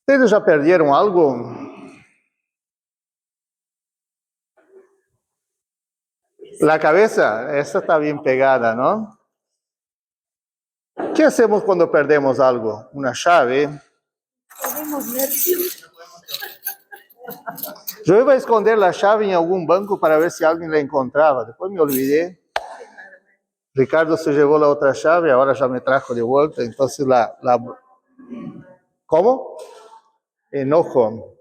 ¿Ustedes ya perdieron algo? La cabeza, esa está bien pegada, ¿no? ¿Qué hacemos cuando perdemos algo? Una llave. Yo iba a esconder la llave en algún banco para ver si alguien la encontraba. Después me olvidé. Ricardo se llevó la otra llave, ahora ya me trajo de vuelta. Entonces ¿cómo? Enojo.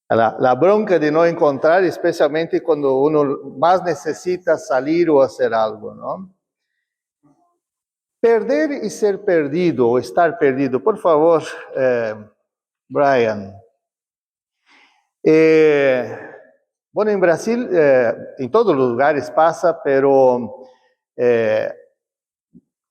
La bronca de no encontrar, especialmente cuando uno más necesita salir o hacer algo, ¿no? Perder y ser perdido o estar perdido. Por favor, Brian. Bueno, en Brasil, en todos los lugares pasa, pero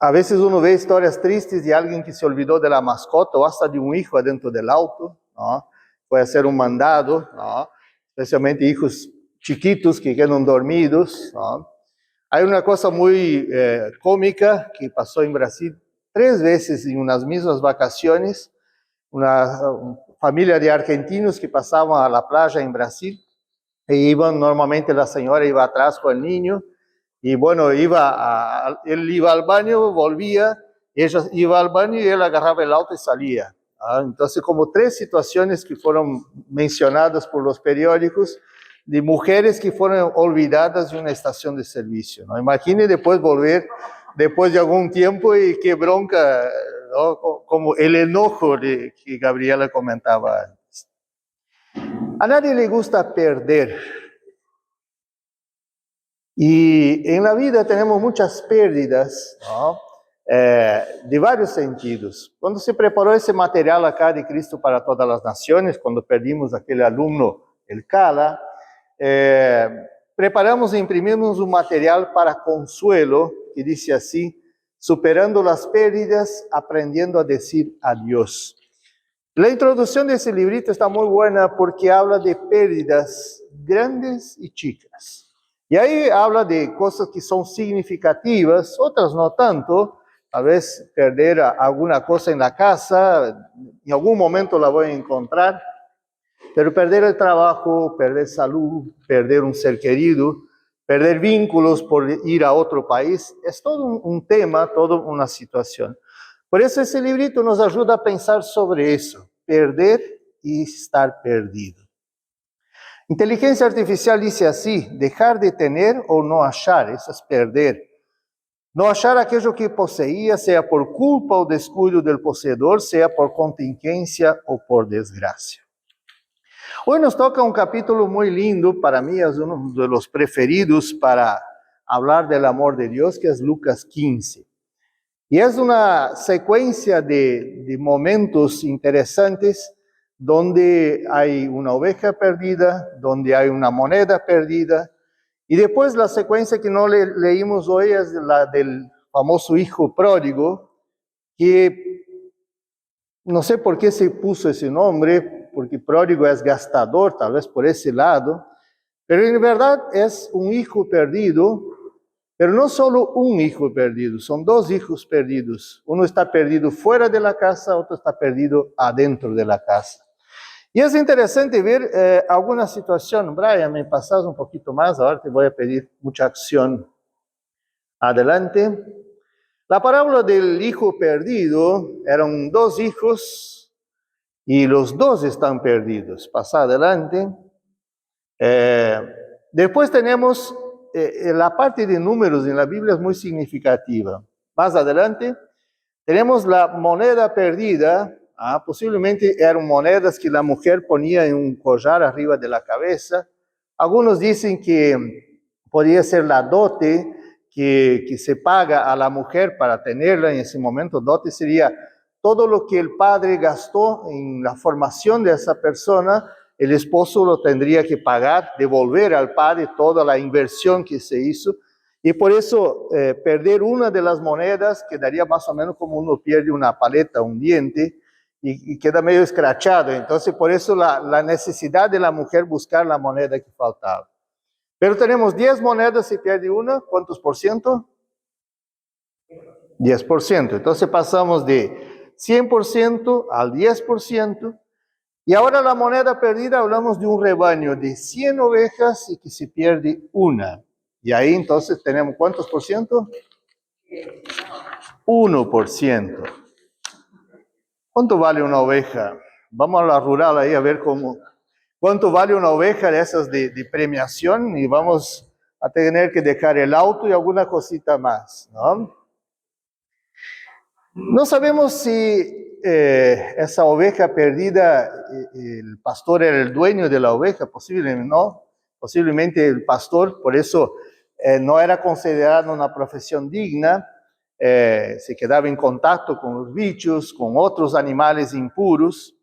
a veces uno ve historias tristes de alguien que se olvidó de la mascota o hasta de un hijo adentro del auto, ¿no? Fue a hacer un mandado, ¿no? Especialmente hijos chiquitos que quedan dormidos, ¿no? Hay una cosa muy cómica que pasó en Brasil 3 veces en unas mismas vacaciones. Una familia de argentinos que pasaban a la playa en Brasil e iban, normalmente la señora iba atrás con el niño y bueno, él iba al baño, volvía, ella iba al baño y él agarraba el auto y salía. Entonces, como 3 situaciones que fueron mencionadas por los periódicos de mujeres que fueron olvidadas de una estación de servicio, ¿no? Imagine después volver, después de algún tiempo, y qué bronca, ¿no? Como el enojo que Gabriela comentaba antes. A nadie le gusta perder. Y en la vida tenemos muchas pérdidas, ¿no? De varios sentidos. Cuando se preparó ese material acá de Cristo para todas las naciones, cuando perdimos aquel alumno, el Cala, preparamos e imprimimos un material para consuelo, que dice así: superando las pérdidas, aprendiendo a decir adiós. La introducción de ese librito está muy buena porque habla de pérdidas grandes y chicas. Y ahí habla de cosas que son significativas, otras no tanto. A veces perder alguna cosa en la casa, en algún momento la voy a encontrar, pero perder el trabajo, perder salud, perder un ser querido, perder vínculos por ir a otro país, es todo un tema, toda una situación. Por eso ese librito nos ayuda a pensar sobre eso, perder y estar perdido. Inteligencia artificial dice así: dejar de tener o no hallar, eso es perder. No hallar aquello que poseía, sea por culpa o descuido del poseedor, sea por contingencia o por desgracia. Hoy nos toca un capítulo muy lindo, para mí es uno de los preferidos para hablar del amor de Dios, que es Lucas 15. Y es una secuencia de momentos interesantes donde hay una oveja perdida, donde hay una moneda perdida, y después la secuencia que no leímos hoy es la del famoso hijo pródigo, que no sé por qué se puso ese nombre, porque pródigo es gastador, tal vez por ese lado, pero en verdad es un hijo perdido. Pero no solo un hijo perdido, son 2 hijos perdidos. Uno está perdido fuera de la casa, otro está perdido adentro de la casa. Y es interesante ver alguna situación. Brian, me pasas un poquito más, ahora te voy a pedir mucha acción. Adelante. La parábola del hijo perdido, eran 2 hijos y los 2 están perdidos. Pasa adelante. Después tenemos la parte de números en la Biblia es muy significativa. Más adelante tenemos la moneda perdida. Posiblemente eran monedas que la mujer ponía en un collar arriba de la cabeza. Algunos dicen que podría ser la dote que se paga a la mujer para tenerla en ese momento. Dote sería todo lo que el padre gastó en la formación de esa persona. El esposo lo tendría que pagar, devolver al padre toda la inversión que se hizo. Y por eso perder una de las monedas quedaría más o menos como uno pierde una paleta, un diente, y queda medio escrachado. Entonces por eso la necesidad de la mujer buscar la moneda que faltaba. Pero tenemos 10 monedas y pierde una, ¿cuántos por ciento? 10%. Entonces pasamos de 100% al 10%. Y ahora la moneda perdida, hablamos de un rebaño de 100 ovejas y que se pierde una. Y ahí entonces tenemos, ¿cuántos por ciento? 1%. ¿Cuánto vale una oveja? Vamos a la rural ahí a ver cuánto vale una oveja de esas de premiación y vamos a tener que dejar el auto y alguna cosita más, ¿no? No sabemos si esa oveja perdida, el pastor era el dueño de la oveja, posiblemente no, posiblemente el pastor, por eso no era considerada una profesión digna, se quedaba en contacto con los bichos, con otros animales impuros,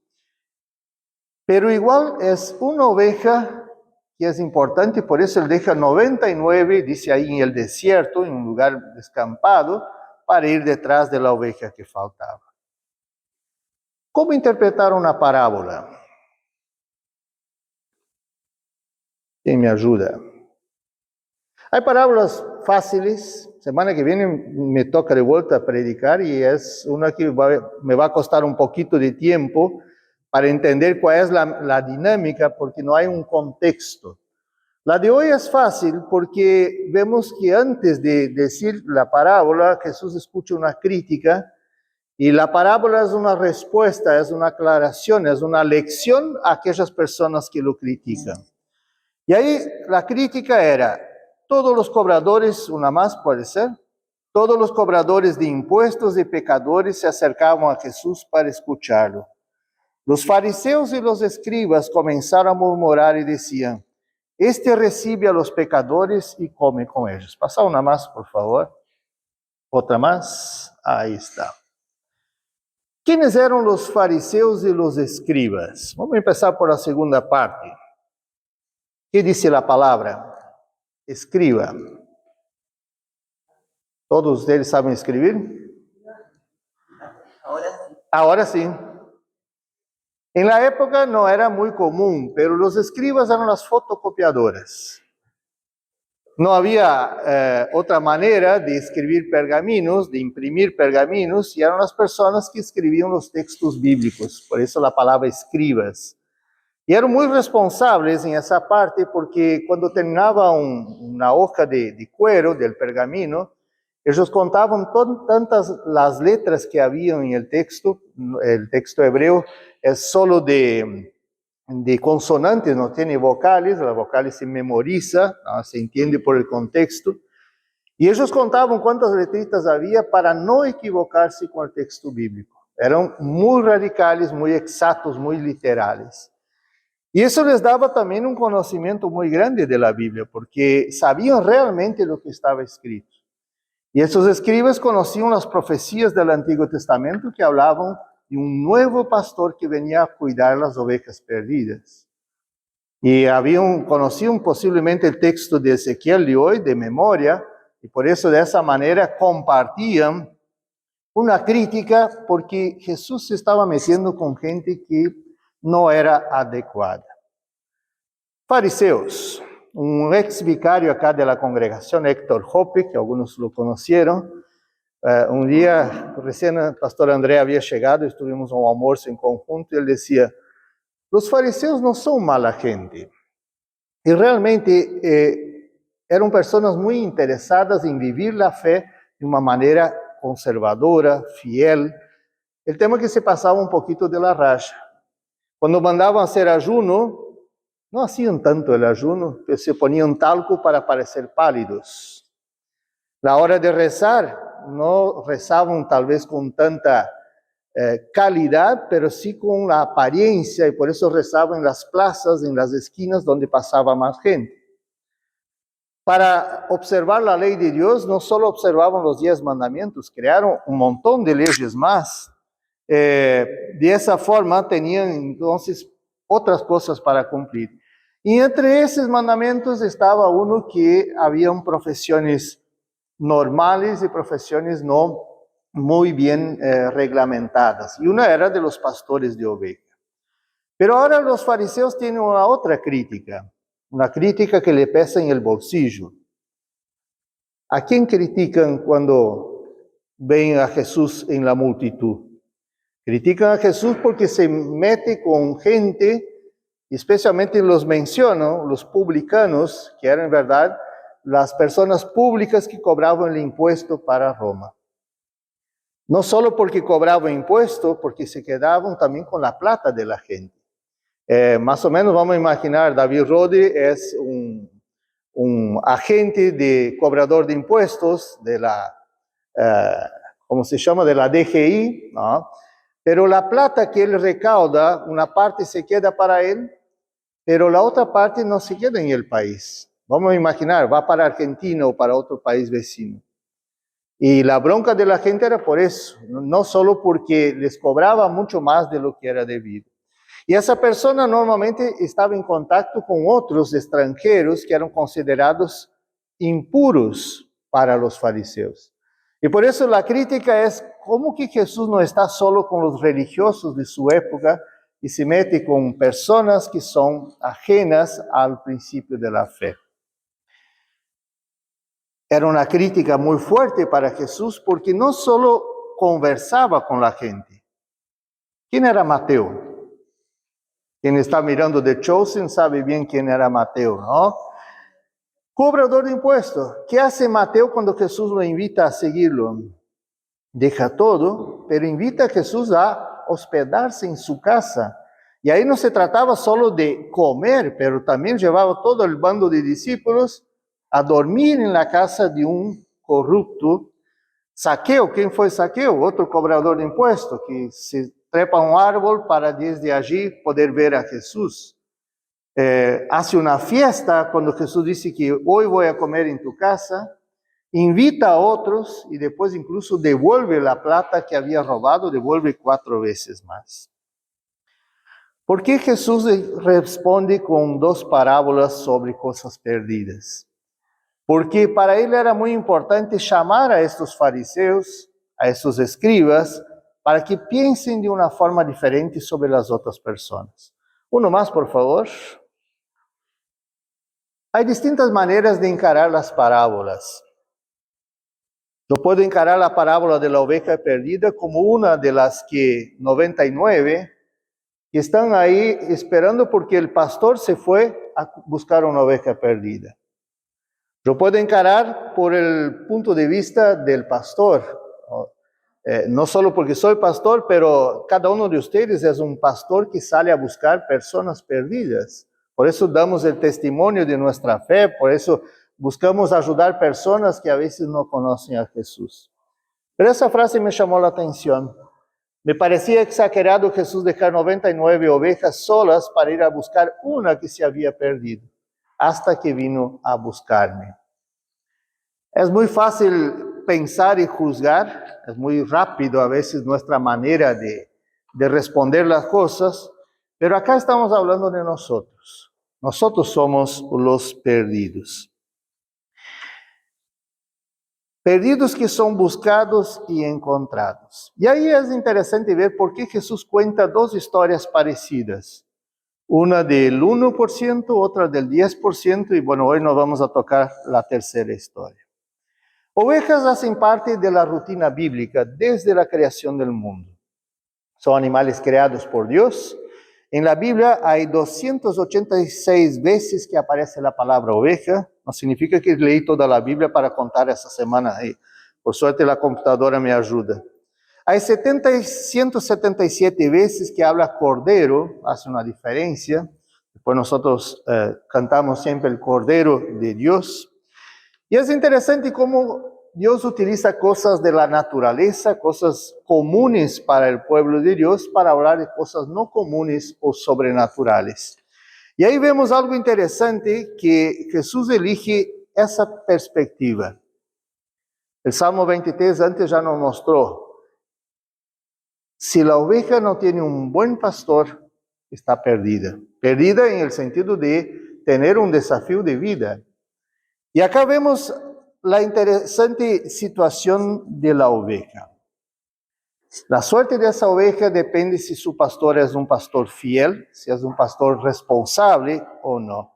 pero igual es una oveja que es importante, por eso él deja 99, dice ahí en el desierto, en un lugar descampado, para ir detrás de la oveja que faltaba. ¿Cómo interpretar una parábola? ¿Quién me ayuda? Hay parábolas fáciles. Semana que viene me toca de vuelta a predicar y es una que me va a costar un poquito de tiempo para entender cuál es la dinámica, porque no hay un contexto. La de hoy es fácil porque vemos que antes de decir la parábola, Jesús escucha una crítica y la parábola es una respuesta, es una aclaración, es una lección a aquellas personas que lo critican. Y ahí la crítica era, todos los cobradores, una más puede ser, todos los cobradores de impuestos y pecadores se acercaban a Jesús para escucharlo. Los fariseos y los escribas comenzaron a murmurar y decían, este recibe a los pecadores y come con ellos. Pasa una más, por favor. Otra más. Ahí está. ¿Quiénes eran los fariseos y los escribas? Vamos a empezar por la segunda parte. ¿Qué dice la palabra? Escriba. ¿Todos ustedes saben escribir? Ahora sí. En la época no era muy común, pero los escribas eran las fotocopiadoras. No había otra manera de escribir pergaminos, de imprimir pergaminos, y eran las personas que escribían los textos bíblicos, por eso la palabra escribas. Y eran muy responsables en esa parte porque cuando terminaba una hoja de cuero del pergamino, ellos contaban tantas las letras que había en el texto hebreo es solo de consonantes, no tiene vocales, las vocales se memoriza, ¿no? Se entiende por el contexto. Y ellos contaban cuántas letritas había para no equivocarse con el texto bíblico. Eran muy radicales, muy exactos, muy literales. Y eso les daba también un conocimiento muy grande de la Biblia, porque sabían realmente lo que estaba escrito. Y esos escribas conocían las profecías del Antiguo Testamento que hablaban de un nuevo pastor que venía a cuidar las ovejas perdidas. Y conocían posiblemente el texto de Ezequiel de hoy de memoria, y por eso de esa manera compartían una crítica, porque Jesús se estaba metiendo con gente que no era adecuada. Fariseos, un ex vicario acá de la congregación, Héctor Hoppe, que algunos lo conocieron, un día recién el pastor André había llegado, estuvimos a un almuerzo en conjunto, y él decía, los fariseos no son mala gente. Y realmente eran personas muy interesadas en vivir la fe de una manera conservadora, fiel. El tema es que se pasaba un poquito de la raya. Cuando mandaban hacer ayuno, no hacían tanto el ayuno, que se ponían talco para parecer pálidos. La hora de rezar, no rezaban tal vez con tanta calidad, pero sí con la apariencia, y por eso rezaban en las plazas, en las esquinas donde pasaba más gente. Para observar la ley de Dios, no solo observaban los 10 mandamientos, crearon un montón de leyes más. De esa forma tenían entonces otras cosas para cumplir. Y entre esos mandamientos estaba uno que habían profesiones normales y profesiones no muy bien reglamentadas. Y una era de los pastores de ovejas. Pero ahora los fariseos tienen una otra crítica, una crítica que le pesa en el bolsillo. ¿A quién critican cuando ven a Jesús en la multitud? Critican a Jesús porque se mete con gente, especialmente los menciono, los publicanos, que eran en verdad las personas públicas que cobraban el impuesto para Roma. No solo porque cobraban impuesto, porque se quedaban también con la plata de la gente. Más o menos vamos a imaginar, David Rodi es un agente de cobrador de impuestos de la, ¿cómo se llama? De la DGI, ¿no? Pero la plata que él recauda, una parte se queda para él, pero la otra parte no se queda en el país. Vamos a imaginar, va para Argentina o para otro país vecino. Y la bronca de la gente era por eso, no solo porque les cobraba mucho más de lo que era debido. Y esa persona normalmente estaba en contacto con otros extranjeros que eran considerados impuros para los fariseos. Y por eso la crítica es, ¿cómo que Jesús no está solo con los religiosos de su época y se mete con personas que son ajenas al principio de la fe? Era una crítica muy fuerte para Jesús porque no solo conversaba con la gente. ¿Quién era Mateo? Quien está mirando The Chosen sabe bien quién era Mateo, ¿no? Cobrador de impuestos. ¿Qué hace Mateo cuando Jesús lo invita a seguirlo? Deja todo, pero invita a Jesús a hospedarse en su casa. Y ahí no se trataba solo de comer, pero también llevaba todo el bando de discípulos a dormir en la casa de un corrupto. Saqueo, ¿quién fue Saqueo? Otro cobrador de impuestos que se trepa a un árbol para desde allí poder ver a Jesús. Hace una fiesta cuando Jesús dice que hoy voy a comer en tu casa, invita a otros y después incluso devuelve la plata que había robado, devuelve 4 veces más. ¿Por qué Jesús responde con 2 parábolas sobre cosas perdidas? Porque para él era muy importante llamar a estos fariseos, a estos escribas, para que piensen de una forma diferente sobre las otras personas. Uno más, por favor. Hay distintas maneras de encarar las parábolas. Yo puedo encarar la parábola de la oveja perdida como una de las 99 que están ahí esperando porque el pastor se fue a buscar una oveja perdida. Yo puedo encarar por el punto de vista del pastor, no solo porque soy pastor, pero cada uno de ustedes es un pastor que sale a buscar personas perdidas. Por eso damos el testimonio de nuestra fe, por eso buscamos ayudar personas que a veces no conocen a Jesús. Pero esa frase me llamó la atención. Me parecía exagerado Jesús dejar 99 ovejas solas para ir a buscar una que se había perdido, hasta que vino a buscarme. Es muy fácil pensar y juzgar, es muy rápido a veces nuestra manera de responder las cosas, pero acá estamos hablando de nosotros. Nosotros somos los perdidos. Perdidos que son buscados y encontrados. Y ahí es interesante ver por qué Jesús cuenta 2 historias parecidas. Una del 1%, otra del 10%, y bueno, hoy nos vamos a tocar la tercera historia. Ovejas hacen parte de la rutina bíblica desde la creación del mundo. Son animales creados por Dios. En la Biblia hay 286 veces que aparece la palabra oveja. No significa que leí toda la Biblia para contar esa semana. Por suerte la computadora me ayuda. Hay 177 veces que habla cordero, hace una diferencia. Después nosotros cantamos siempre el Cordero de Dios. Y es interesante cómo Dios utiliza cosas de la naturaleza, cosas comunes para el pueblo de Dios, para hablar de cosas no comunes o sobrenaturales. Y ahí vemos algo interesante, que Jesús elige esa perspectiva. El Salmo 23 antes ya nos mostró. Si la oveja no tiene un buen pastor, está perdida. Perdida en el sentido de tener un desafío de vida. Y acá vemos la interesante situación de la oveja. La suerte de esa oveja depende si su pastor es un pastor fiel, si es un pastor responsable o no.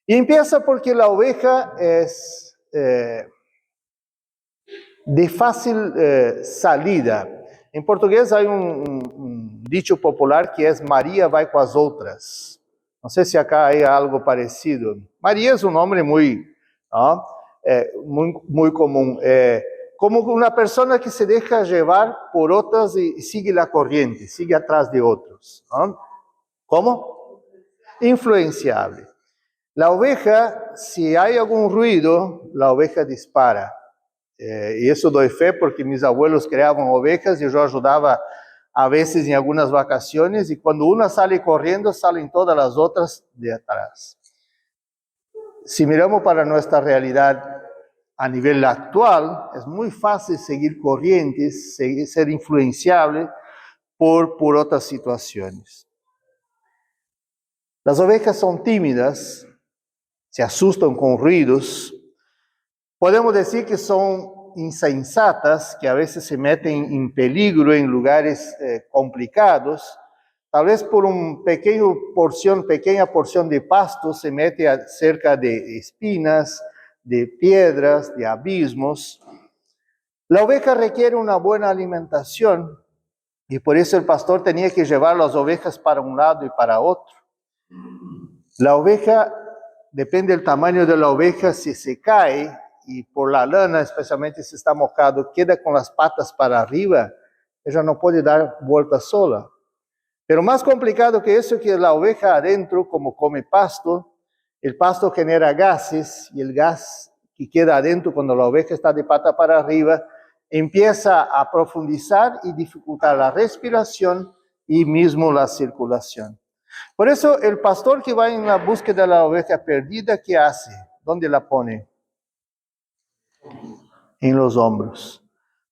Y empieza porque la oveja es de fácil salida. En portugués hay un dicho popular que es María vai com as outras. No sé si acá hay algo parecido. María es un nombre muy, ¿no? Muy común. Como una persona que se deja llevar por otras y sigue la corriente, sigue atrás de otros, ¿no? ¿Cómo? Influenciable. La oveja, si hay algún ruido, la oveja dispara. Y eso doy fe porque mis abuelos criaban ovejas y yo ayudaba a veces en algunas vacaciones, y cuando una sale corriendo, salen todas las otras de atrás. Si miramos para nuestra realidad a nivel actual, es muy fácil seguir corrientes, ser influenciable por otras situaciones. Las ovejas son tímidas, se asustan con ruidos. Podemos decir que son insensatas, que a veces se meten en peligro en lugares complicados. Tal vez por una pequeña porción de pasto se mete cerca de espinas, de piedras, de abismos. La oveja requiere una buena alimentación y por eso el pastor tenía que llevar las ovejas para un lado y para otro. La oveja, depende del tamaño de la oveja, si se cae y por la lana, especialmente si está mojado, queda con las patas para arriba, ella no puede dar vuelta sola. Pero más complicado que eso es que la oveja adentro, como come pasto, el pasto genera gases y el gas que queda adentro cuando la oveja está de pata para arriba empieza a profundizar y dificultar la respiración y mismo la circulación. Por eso el pastor que va en la búsqueda de la oveja perdida, ¿qué hace? ¿Dónde la pone? En los hombros.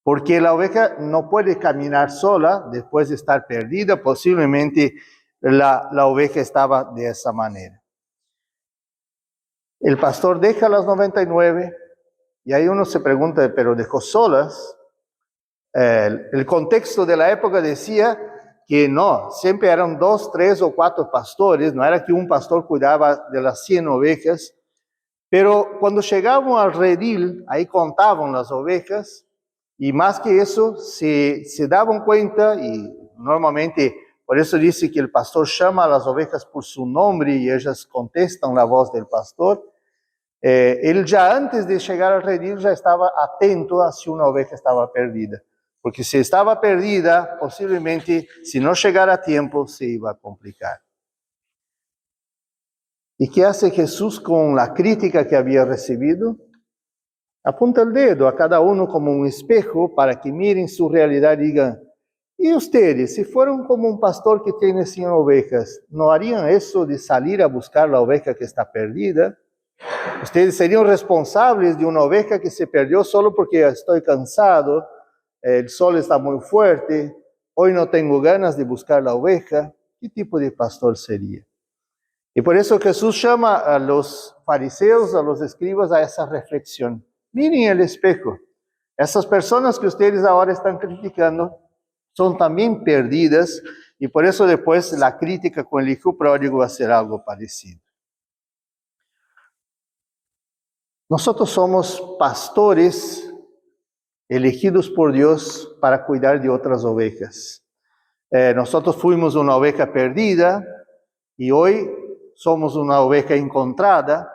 Porque la oveja no puede caminar sola después de estar perdida. Posiblemente la oveja estaba de esa manera. El pastor deja las 99 y ahí uno se pregunta, ¿pero dejó solas? El contexto de la época decía que no, siempre eran 2, 3 o 4 pastores, no era que un pastor cuidaba de las 100 ovejas, pero cuando llegaban al redil, ahí contaban las ovejas, y más que eso, se daban cuenta, y normalmente, por eso dice que el pastor llama a las ovejas por su nombre y ellas contestan la voz del pastor. Él ya antes de llegar al redil ya estaba atento a si una oveja estaba perdida. Porque si estaba perdida, posiblemente, si no llegara a tiempo, se iba a complicar. ¿Y qué hace Jesús con la crítica que había recibido? Apunta el dedo a cada uno como un espejo para que miren su realidad y digan, ¿y ustedes, si fueran como un pastor que tiene 100 ovejas, no harían eso de salir a buscar la oveja que está perdida? ¿Ustedes serían responsables de una oveja que se perdió solo porque estoy cansado, el sol está muy fuerte, hoy no tengo ganas de buscar la oveja? ¿Qué tipo de pastor sería? Y por eso Jesús llama a los fariseos, a los escribas, a esa reflexión. Miren el espejo. Esas personas que ustedes ahora están criticando son también perdidas, y por eso después la crítica con el hijo pródigo va a ser algo parecido. Nosotros somos pastores elegidos por Dios para cuidar de otras ovejas. Nosotros fuimos una oveja perdida y hoy somos una oveja encontrada,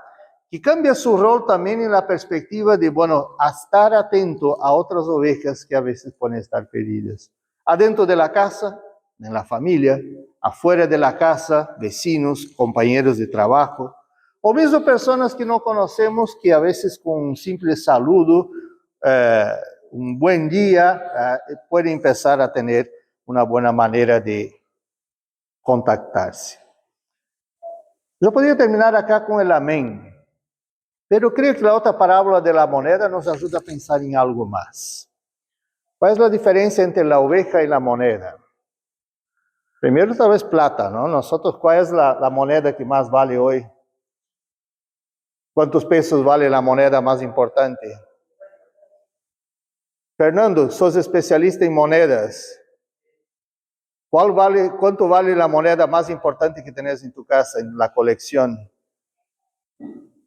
que cambia su rol también en la perspectiva de, a estar atento a otras ovejas que a veces pueden estar perdidas. Adentro de la casa, en la familia, afuera de la casa, vecinos, compañeros de trabajo, o mismo personas que no conocemos, que a veces con un simple saludo, un buen día, pueden empezar a tener una buena manera de contactarse. Yo podría terminar acá con el amén, pero creo que la otra parábola de la moneda nos ayuda a pensar en algo más. ¿Cuál es la diferencia entre la oveja y la moneda? Primero, tal vez plata, ¿no? Nosotros, ¿cuál es la moneda que más vale hoy? ¿Cuántos pesos vale la moneda más importante? Fernando, sos especialista en monedas. ¿Cuánto vale la moneda más importante que tenés en tu casa, en la colección?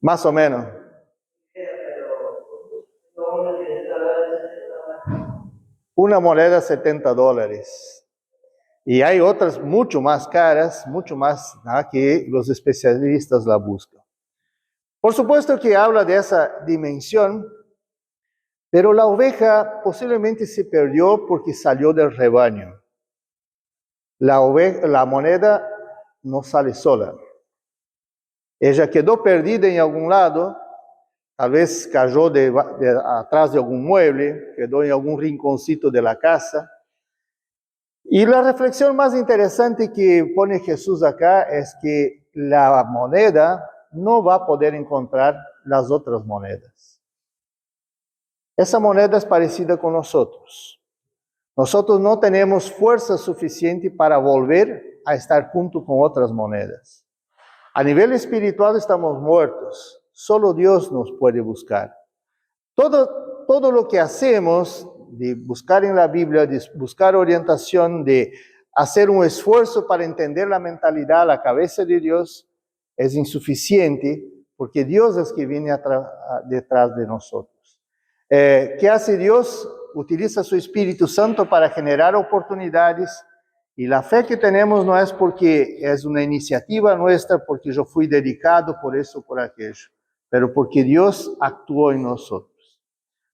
Más o menos. una moneda $70. Y hay otras mucho más caras, mucho más que los especialistas la buscan. Por supuesto que habla de esa dimensión, pero la oveja posiblemente se perdió porque salió del rebaño. La moneda no sale sola. Ella quedó perdida en algún lado, tal vez cayó atrás de algún mueble, quedó en algún rinconcito de la casa. Y la reflexión más interesante que pone Jesús acá es que la moneda no va a poder encontrar las otras monedas. Esa moneda es parecida con nosotros. Nosotros no tenemos fuerza suficiente para volver a estar junto con otras monedas. A nivel espiritual estamos muertos. Solo Dios nos puede buscar. Todo lo que hacemos, de buscar en la Biblia, de buscar orientación, de hacer un esfuerzo para entender la mentalidad, la cabeza de Dios, es insuficiente porque Dios es que viene detrás de nosotros. ¿Qué hace Dios? Utiliza su Espíritu Santo para generar oportunidades, y la fe que tenemos no es porque es una iniciativa nuestra, porque yo fui dedicado por eso o por aquello, pero porque Dios actuó en nosotros.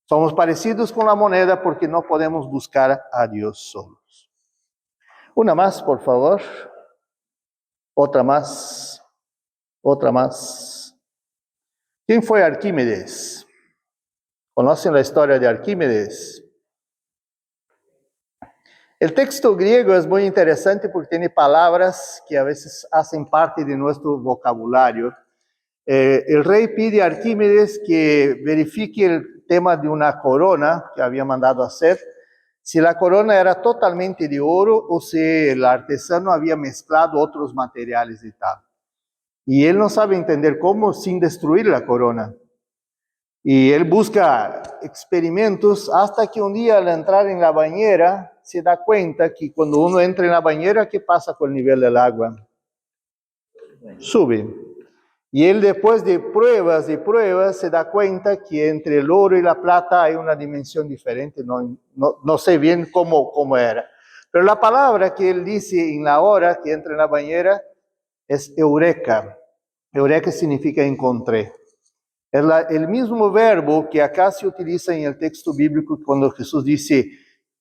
Somos parecidos con la moneda porque no podemos buscar a Dios solos. Una más, por favor. Otra más. Otra más. ¿Quién fue Arquímedes? ¿Conocen la historia de Arquímedes? El texto griego es muy interesante porque tiene palabras que a veces hacen parte de nuestro vocabulario. El rey pide a Arquímedes que verifique el tema de una corona que había mandado hacer, si la corona era totalmente de oro o si el artesano había mezclado otros materiales y tal. Y él no sabe entender cómo sin destruir la corona. Y él busca experimentos hasta que un día al entrar en la bañera se da cuenta que cuando uno entra en la bañera, ¿qué pasa con el nivel del agua? Sube. Y él después de pruebas y pruebas se da cuenta que entre el oro y la plata hay una dimensión diferente, no sé bien cómo era. Pero la palabra que él dice en la hora que entra en la bañera es eureka. Eureka significa encontré. Es el mismo verbo que acá se utiliza en el texto bíblico cuando Jesús dice,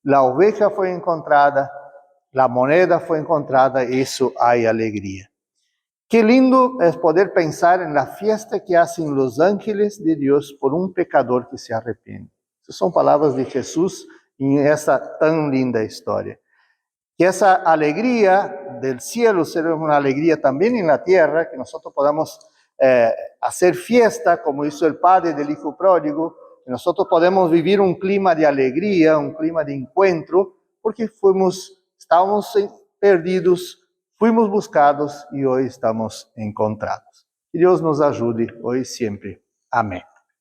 la oveja fue encontrada, la moneda fue encontrada, eso hay alegría. Qué lindo es poder pensar en la fiesta que hacen los ángeles de Dios por un pecador que se arrepiente. Esas son palabras de Jesús en esa tan linda historia. Que esa alegría del cielo sea una alegría también en la tierra, que nosotros podamos hacer fiesta como hizo el padre del hijo pródigo, que nosotros podemos vivir un clima de alegría, un clima de encuentro, porque estábamos perdidos, fuimos buscados y hoy estamos encontrados. Que Dios nos ayude hoy y siempre. Amén.